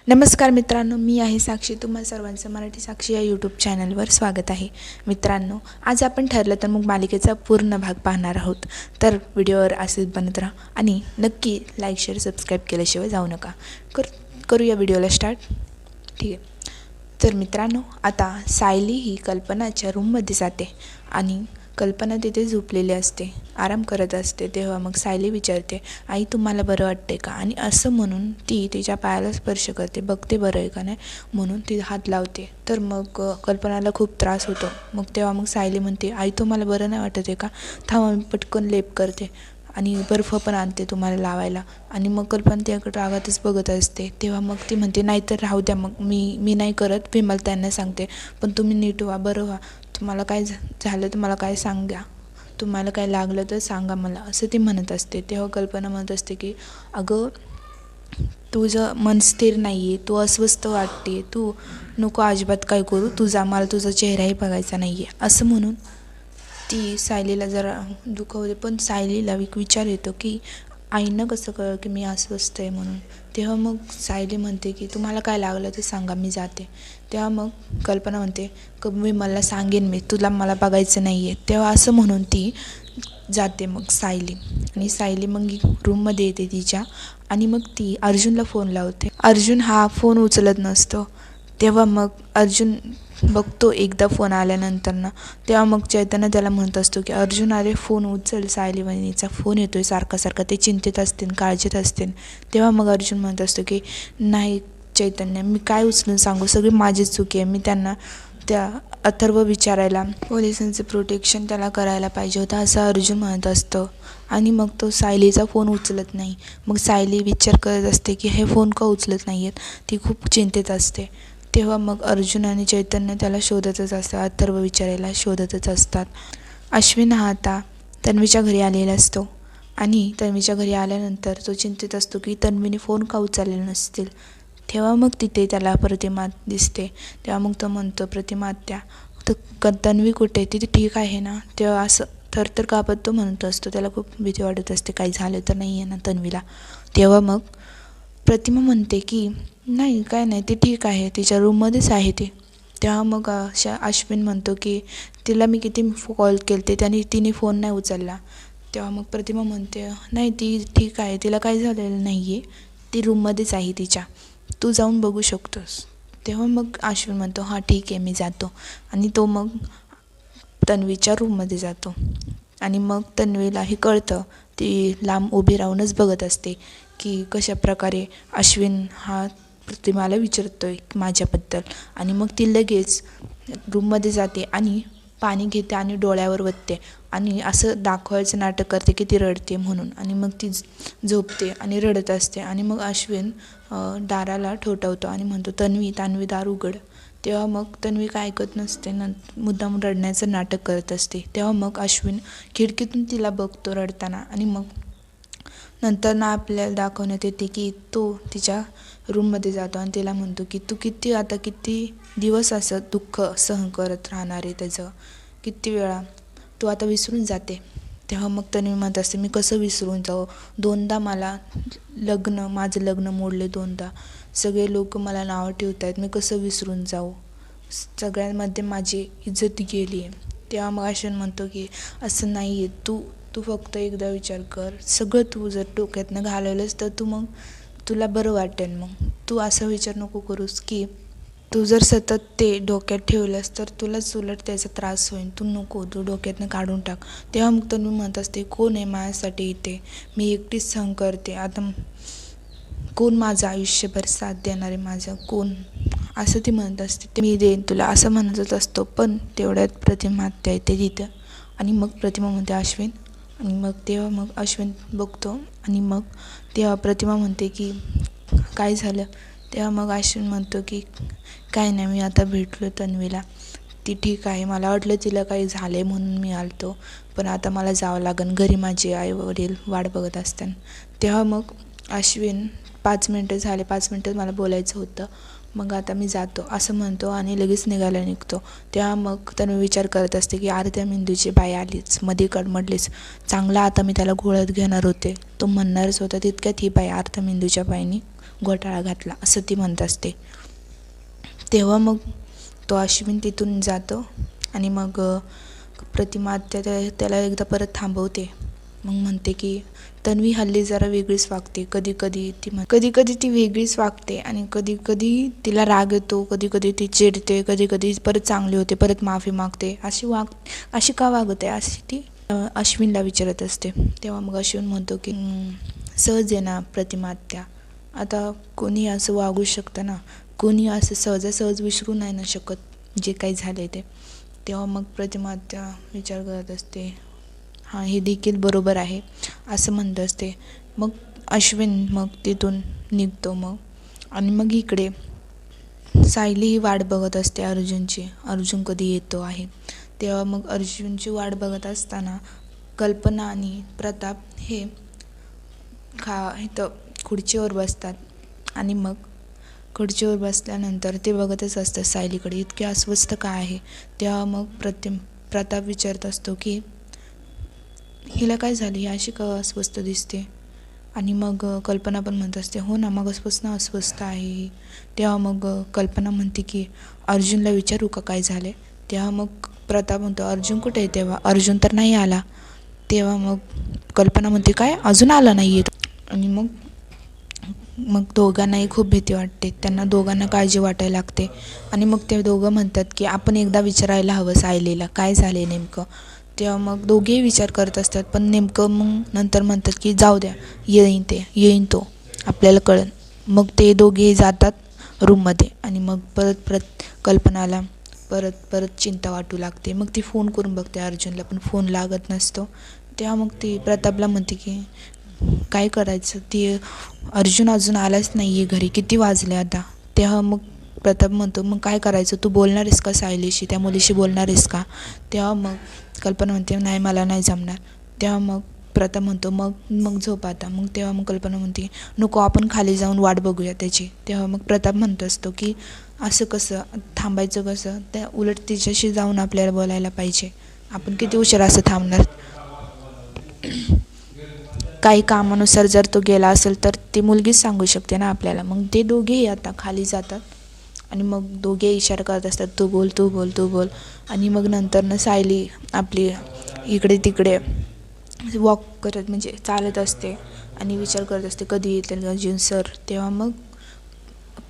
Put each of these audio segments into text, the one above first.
नमस्कार मित्रांनो, मी आहे साक्षी. तुम्हा सर्वांचं मराठी साक्षी या यूट्यूब चॅनलवर स्वागत आहे. मित्रांनो, आज आपण ठरलं तर मग मालिकेचा पूर्ण भाग पाहणार आहोत. तर व्हिडिओवर असेच बनत राहा आणि नक्की लाईक, शेअर, सबस्क्राईब केल्याशिवाय जाऊ नका. करूया व्हिडिओला स्टार्ट. ठीक आहे. तर मित्रांनो, आता सायली ही कल्पनाच्या रूममध्ये जाते आणि कल्पना तिथे झोपलेली असते, आराम करत असते. तेव्हा मग सायली विचारते, आई तुम्हाला बरं वाटते का? आणि असं म्हणून ती तिच्या पायाला स्पर्श करते, बघते बरं आहे का नाही म्हणून ती हात लावते. तर मग कल्पनाला खूप त्रास होतो. मग तेव्हा मग सायली म्हणते, आई तुम्हाला बरं नाही वाटत आहे का? थांबा मी पटकन लेप करते आणि बर्फ पण आणते तुम्हाला लावायला. आणि मग कल्पना त्याकडे रागातच बघत असते. तेव्हा मग ती म्हणते, नाही तर राहू द्या, मग मी नाही करत, विमल त्यांना सांगते, पण तुम्ही नीट व्हा, बरं व्हा. तुम्हाला काय झालं तर मला काय सांगा, तुम्हाला काय लागलं तर सांगा मला, असं ती म्हणत असते. तेव्हा कल्पना म्हणत असते की अगं तुझं मन स्थिर नाही आहे, तू अस्वस्थ वाटते, तू नको अजिबात काय करू, तुझा मला तुझा चेहराही बघायचा नाही आहे, असं म्हणून ती सायलीला जरा दुखवते. पण सायलीला एक विचार येतो की आईनं कसं कळलं की मी अस्वस्थ आहे म्हणून. तेव्हा मग सायली म्हणते की तुम्हाला काय लागलं ते सांगा, मी जाते. तेव्हा मग कल्पना म्हणते मी मला सांगेन, मी तुला मला बघायचं नाही आहे. तेव्हा असं म्हणून ती जाते मग सायली. आणि सायली मग रूममध्ये येते तिच्या आणि मग ती अर्जुनला फोन लावते. अर्जुन हा फोन उचलत नसतो. तेव्हा मग अर्जुन बघतो एकदा फोन आल्यानंतर ना, तेव्हा मग चैतन्य त्याला म्हणत असतो की अर्जुन अरे फोन उचल, सायली वहिनीचा फोन येतोय सारखा सारखा, ते चिंतेत असतील, काळजीत असतील. तेव्हा मग अर्जुन म्हणत असतो की नाही चैतन्य, मी काय उचलून सांगू, सगळी माझीच चुकी आहे. मी त्यांना त्या अथर्व विचारायला पोलिसांचं प्रोटेक्शन त्याला करायला पाहिजे होतं, असं अर्जुन म्हणत असतं. आणि मग तो सायलीचा फोन उचलत नाही. मग सायली विचार करत असते की हे फोन का उचलत नाही आहेत, ती खूप चिंतेत असते. तेव्हा मग अर्जुन आणि चैतन्य त्याला शोधतच असतात, अथर्व विचारायला शोधतच असतात. अश्विन हा आता तन्वीच्या घरी आलेला असतो आणि तन्वीच्या घरी आल्यानंतर तो चिंतित असतो की तन्वीने फोन का उचललेले नसतील. तेव्हा मग तिथे त्याला प्रतिमा दिसते. तेव्हा मग तो म्हणतो, प्रतिमा आत्या, तर तन्वी कुठे, तिथे ठीक आहे ना? तेव्हा असं थरथर कापत तो म्हणत असतो, त्याला खूप भीती वाटत असते काही झालं तर नाही आहे ना तन्वीला. तेव्हा मग प्रतिमा म्हणते की नाही, काय नाही, ती ठीक आहे, तिच्या रूममध्येच आहे ती. तेव्हा मग अश्विन म्हणतो की तिला मी किती कॉल केले तिने फोन नाही उचलला. तेव्हा मग प्रतिमा म्हणते नाही, ती ठीक आहे, तिला काही झालेलं नाही आहे, ती रूममध्येच आहे तिच्या, तू जाऊन बघू शकतोस. तेव्हा मग अश्विन म्हणतो हां ठीक आहे, मी जातो. आणि तो मग तन्वीच्या रूममध्ये जातो. आणि मग तन्वीलाही कळतं, ती लांब उभी राहूनच बघत असते की कशाप्रकारे अश्विन हा प्रतिमाला विचारतोय माझ्याबद्दल. आणि मग ती लगेच रूममध्ये जाते आणि पाणी घेते आणि डोळ्यावर वतते आणि असं दाखवायचं नाटक करते की ती रडते म्हणून. आणि मग ती झोपते आणि रडत असते. आणि मग अश्विन दाराला ठोठावतो आणि म्हणतो तन्वी दार उघड. तेव्हा मग तन्वी काय ऐकत नसते, मुद्दाम रडण्याचं नाटक करत असते. तेव्हा मग अश्विन खिडकीतून तिला बघतो रडताना. आणि मग नंतर ना आपल्याला दाखवण्यात येते की तो तिच्या रूममध्ये जातो आणि तिला म्हणतो की तू किती दिवस असं दुःख सहन करत राहणार आहे, त्याचं किती वेळा, तू आता विसरून जाते. तेव्हा मग तन्वी म्हणत असते मी कसं विसरून जाऊ, दोनदा मला माझं लग्न मोडले, दोनदा सगळे लोक मला नावं ठेवत आहेत, मी कसं विसरून जाऊ, सगळ्यांमध्ये माझी इज्जत गेली आहे. तेव्हा मग अश्विन म्हणतो की असं नाही आहे, तू फक्त एकदा विचार कर, सगळं तू जर डोक्यातनं घालवलंस तर मग तुला बरं वाटेल. मग तू असा विचार नको करूस की तू जर सतत ते डोक्यात ठेवलंस तर तुलाच उलट त्याचा त्रास होईल, तू डोक्यातनं काढून टाक. तेव्हा मग तन्वी म्हणत असते कोण आहे माझ्यासाठी इथे, मी एकटीच सहन करते, आता कोण माझं आयुष्यभर साथ देणार आहे, माझं कोण, असं ती म्हणत असते. ते मी देईन तुला, असं म्हणतच असतो. पण तेवढ्यात प्रतिमा आत्या येते तिथं. आणि मग प्रतिमा म्हणते अश्विन. आणि मग तेव्हा मग अश्विन बघतो आणि मग तेव्हा प्रतिमा म्हणते की काय झालं. तेव्हा मग अश्विन म्हणतो की काय नाही, मी आता भेटलो तन्वीला, ती ठीक आहे, मला वाटलं तिला काही झालं आहे म्हणून मी आलतो, पण आता मला जावं लागेल घरी, माझे आई वडील वाट बघत असताना. तेव्हा मग अश्विन 5 मिनटं झाले, 5 मिनटं मला बोलायचं होतं, मग आता मी जातो असं म्हणतो आणि लगेच निघायला निघतो. तेव्हा मग तन्वी विचार करत असते की अर्ध्या मेंदूची बाई आलीच, मध्ये कडमडलीच, चांगला आता मी त्याला घोळत घेणार होते, तो म्हणणारच होता, तितक्यात ही बाई अर्ध्या मेंदूच्या बाईनी घोटाळा घातला असं ती म्हणत असते. तेव्हा मग तो अश्विन तिथून जातो आणि मग प्रतिमा त्याला एकदा परत थांबवते. मग म्हणते की तन्वी हल्ली जरा वेगळीच वागते. कधी कधी ती वेगळीच वागते आणि कधी कधी तिला राग येतो, कधी कधी ती चिडते, कधी कधी परत चांगली होते, परत माफी मागते. अशी का वागते अशी ती अश्विनला विचारत असते. तेव्हा मग अश्विन म्हणतो की सहज आहे ना प्रतिमा आत्या, आता कोणी असं वागू शकतं ना, कोणी असं सहजासहज विसरू नाही ना शकत जे काही झाले ते. तेव्हा मग प्रतिमा आत्या विचार करत असते, हां हे देखील बरोबर आहे असं म्हणत असते. मग अश्विन मग तिथून निघतो. मग आणि मग इकडे सायली ही वाट बघत असते अर्जुनची, अर्जुन कधी येतो आहे. तेव्हा मग अर्जुनची वाट बघत असताना कल्पना आणि प्रताप हे इथं खुर्चीवर बसतात आणि मग खुर्चीवर बसल्यानंतर ते बघतच असतात सायलीकडे, इतके अस्वस्थ का आहे. तेव्हा मग प्रताप विचारत असतो की हिला काय झाली, ही अशी का अस्वस्थ दिसते. आणि मग कल्पना पण म्हणत असते, हो ना मगाचपासून अस्वस्थ आहे ही. तेव्हा मग कल्पना म्हणते की अर्जुनला विचारू का काय झाले. तेव्हा मग प्रताप म्हणतो, अर्जुन कुठे आहे. तेव्हा अर्जुन तर नाही आला. तेव्हा मग कल्पना म्हणते, काय अजून आला नाही आहे. आणि मग दोघांनाही खूप भीती वाटते, त्यांना दोघांना काळजी वाटायला लागते. आणि मग ते दोघं म्हणतात की आपण एकदा विचारायला हवं सायलीला काय झाले नेमकं. तेव्हा मग दोघेही विचार करत असतात, पण नेमकं मग नंतर म्हणतात की जाऊ द्या, येईन तो आपल्याला कळेल. मग ते दोघेही जातात रूममध्ये आणि मग परत कल्पनाला परत चिंता वाटू लागते. मग ती फोन करून बघते अर्जुनला, पण फोन लागत नसतो. तेव्हा मग ती प्रतापला म्हणते की काय करायचं, ती अर्जुन अजून आलाच नाही आहे घरी, किती वाजले आता. तेव्हा मग प्रताप म्हणतो, मग काय करायचं, तू बोलणार आहेस का सायलीशी, त्या मुलीशी बोलणार आहेस का. तेव्हा मग कल्पना म्हणते, नाही मला नाही जमणार. तेव्हा मग प्रताप म्हणतो, मग झोप आता. मग तेव्हा मग कल्पना म्हणते, नको आपण खाली जाऊन वाट बघूया त्याची. तेव्हा मग प्रताप म्हणत असतो की असं कसं थांबायचं कसं, त्या उलट तिच्याशी जाऊन आपल्याला बोलायला पाहिजे, आपण किती उशीर असं थांबणार. काही कामानुसार जर तो गेला असेल तर ती मुलगीच सांगू शकते ना आपल्याला. मग ते दोघेही आता खाली जातात आणि मग दोघे इशारा करत असतात, तू बोल. आणि मग नंतर सायली आपली इकडे तिकडे वॉक करत म्हणजे चालत असते आणि विचार करत असते कधी येतील अर्जुन सर. तेव्हा मग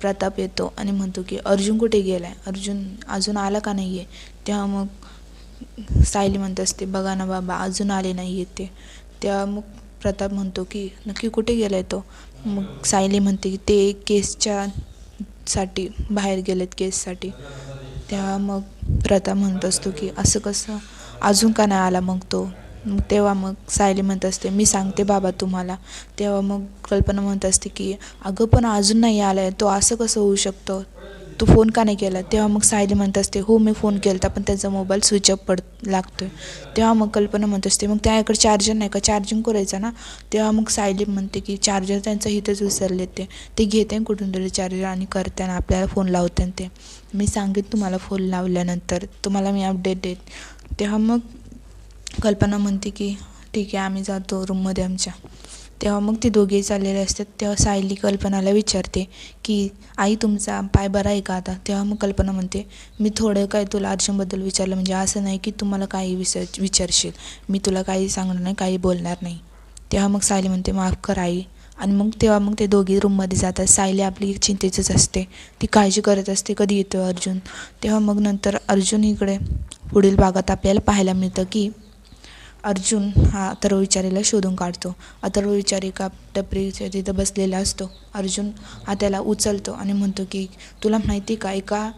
प्रताप येतो आणि म्हणतो की अर्जुन कुठे गेला आहे, अर्जुन अजून आला का नाही आहे. तेव्हा मग सायली म्हणत असते, बघा ना बाबा अजून आले नाही आहेत ते. तेव्हा मग प्रताप म्हणतो की नक्की कुठे गेला आहे तो. मग सायली म्हणते की ते केसच्या साठी बाहेर गेलेत, केससाठी. तेव्हा मग प्रताप म्हणत असतो की असं कसं, अजून का नाही आला मग तो. तेव्हा मग सायली म्हणत असते, मी सांगते बाबा तुम्हाला. तेव्हा मग कल्पना म्हणत असते की अगं पण अजून नाही आला आहे तो, असं कसं होऊ शकतं, तू फोन का नाही केला. तेव्हा मग सायली म्हणत असते, हो मी फोन केला होता पण त्याचा मोबाईल स्विच ऑफ लागतोय. तेव्हा मग कल्पना म्हणत असते, मग त्याकडे चार्जर नाही का, चार्जिंग करायचं ना. तेव्हा मग सायली म्हणते की चार्जर त्यांचं इथंच विसरले, ते घेते कुठून तरी चार्जर आणि करताना आपल्याला फोन लावते. ते मी सांगेन तुम्हाला फोन लावल्यानंतर, तुम्हाला मी अपडेट देत. तेव्हा मग कल्पना म्हणते की ठीक आहे आम्ही जातो रूममध्ये आमच्या. तेव्हा मग ते दोघेही चाललेले असतात. तेव्हा सायली कल्पनाला विचारते की आई तुमचा पाय बरा आहे का आता. तेव्हा मग कल्पना म्हणते, मी थोडं काय तुला अर्जुनबद्दल विचारलं, म्हणजे असं नाही की तुम्हाला काही विचारशील, मी तुला काही सांगणार नाही, काही बोलणार नाही. तेव्हा मग सायली म्हणते, माफ कर आई. आणि मग तेव्हा मग ते दोघे रूममध्ये जातात. सायली आपली चिंतेचंच असते, ती काळजी करत असते कधी येतो अर्जुन. तेव्हा मग नंतर अर्जुन इकडे पुढील भागात आपल्याला पाहायला मिळतं की अर्जुन हा अथर्व विचारीला शोधून काढतो. अथर्व विचारी एका टपरीच्या तिथं बसलेला असतो. अर्जुन हा त्याला उचलतो आणि म्हणतो की तुला माहिती का, एका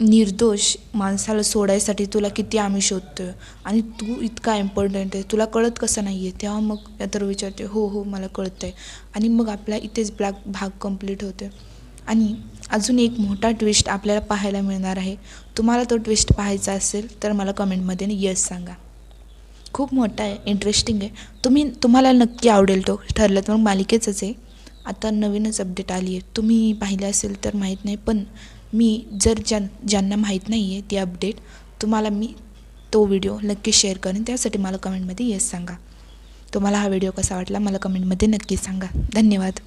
निर्दोष माणसाला सोडायसाठी तुला किती आम्ही शोधतोय आणि तू इतका इम्पॉर्टंट आहे, तुला कळत कसं नाही आहे. तेव्हा मग अथर्व विचारते, हो मला कळतं आहे. आणि मग आपला इथेच भाग कंप्लीट होतो. आणि अजून एक मोठा ट्विस्ट आपल्याला पाहायला मिळणार आहे. तुम्हाला तो ट्विस्ट पाहायचा असेल तर मला कमेंटमध्ये येस सांगा. खूप मोठा आहे, इंटरेस्टिंग आहे, तुम्हाला नक्की आवडेल. तो ठरलं तर मग मालिकेचंच आहे. आता नवीनच अपडेट आली आहे, तुम्ही पाहिलं असेल तर माहीत नाही, पण मी जर ज्यांना माहीत नाही आहे ती अपडेट, तुम्हाला मी तो व्हिडिओ नक्की शेअर करेन. त्यासाठी मला कमेंटमध्ये येस सांगा. तुम्हाला हा व्हिडिओ कसा वाटला मला कमेंटमध्ये नक्की सांगा. धन्यवाद.